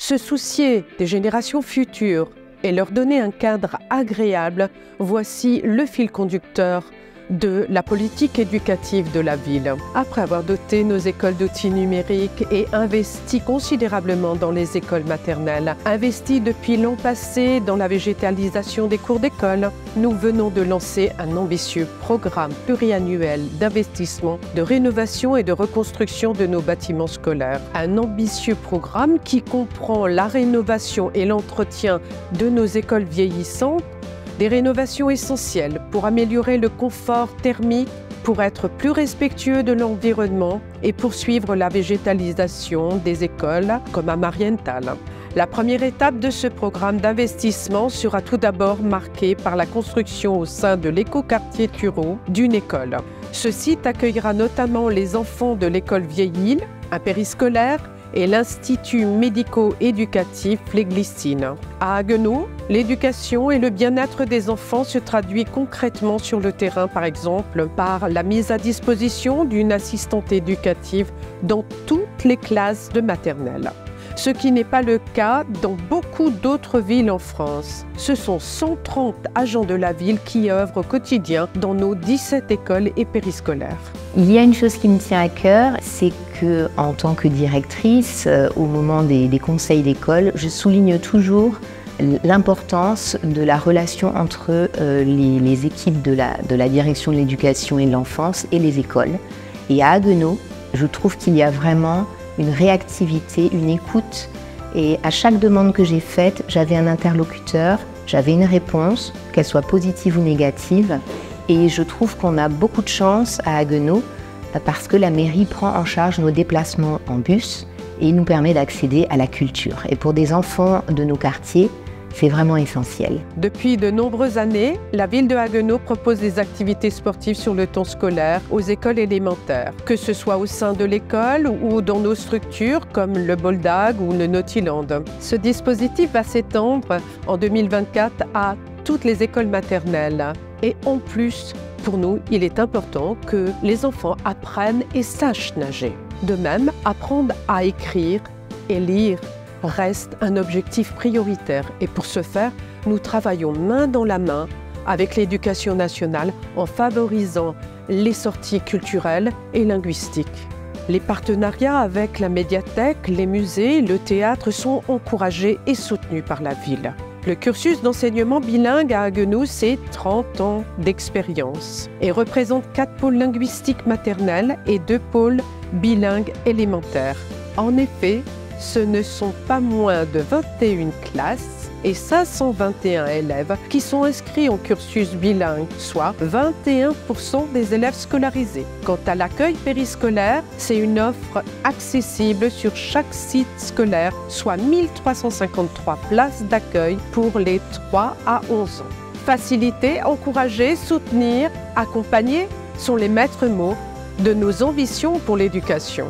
Se soucier des générations futures et leur donner un cadre agréable, voici le fil conducteur de la politique éducative de la ville. Après avoir doté nos écoles d'outils numériques et investi considérablement dans les écoles maternelles, investi depuis l'an passé dans la végétalisation des cours d'école, nous venons de lancer un ambitieux programme pluriannuel d'investissement, de rénovation et de reconstruction de nos bâtiments scolaires. Un ambitieux programme qui comprend la rénovation et l'entretien de nos écoles vieillissantes, des rénovations essentielles pour améliorer le confort thermique, pour être plus respectueux de l'environnement et poursuivre la végétalisation des écoles comme à Marienthal. La première étape de ce programme d'investissement sera tout d'abord marquée par la construction au sein de l'écoquartier Thureau d'une école. Ce site accueillera notamment les enfants de l'école Vieille-Île, un périscolaire, et l'Institut médico-éducatif Les Glycines. À Haguenau, l'éducation et le bien-être des enfants se traduit concrètement sur le terrain, par exemple, par la mise à disposition d'une assistante éducative dans toutes les classes de maternelle. Ce qui n'est pas le cas dans beaucoup d'autres villes en France. Ce sont 130 agents de la ville qui œuvrent au quotidien dans nos 17 écoles et périscolaires. Il y a une chose qui me tient à cœur, c'est que, en tant que directrice, au moment des conseils d'école, je souligne toujours l'importance de la relation entre les équipes de la direction de l'éducation et de l'enfance et les écoles. Et à Haguenau, je trouve qu'il y a vraiment une réactivité, une écoute. Et à chaque demande que j'ai faite, j'avais un interlocuteur, j'avais une réponse, qu'elle soit positive ou négative. Et je trouve qu'on a beaucoup de chance à Haguenau parce que la mairie prend en charge nos déplacements en bus et nous permet d'accéder à la culture. Et pour des enfants de nos quartiers, c'est vraiment essentiel. Depuis de nombreuses années, la ville de Haguenau propose des activités sportives sur le temps scolaire aux écoles élémentaires, que ce soit au sein de l'école ou dans nos structures comme le Boldag ou le Nautiland. Ce dispositif va s'étendre en 2024 à toutes les écoles maternelles. Et en plus, pour nous, il est important que les enfants apprennent et sachent nager. De même, apprendre à écrire et lire reste un objectif prioritaire. Et pour ce faire, nous travaillons main dans la main avec l'Éducation nationale en favorisant les sorties culturelles et linguistiques. Les partenariats avec la médiathèque, les musées, le théâtre sont encouragés et soutenus par la ville. Le cursus d'enseignement bilingue à Haguenau, c'est 30 ans d'expérience et représente 4 pôles linguistiques maternels et 2 pôles bilingues élémentaires. En effet, ce ne sont pas moins de 21 classes et 521 élèves qui sont inscrits en cursus bilingue, soit 21% des élèves scolarisés. Quant à l'accueil périscolaire, c'est une offre accessible sur chaque site scolaire, soit 1353 places d'accueil pour les 3 à 11 ans. Faciliter, encourager, soutenir, accompagner sont les maîtres mots de nos ambitions pour l'éducation.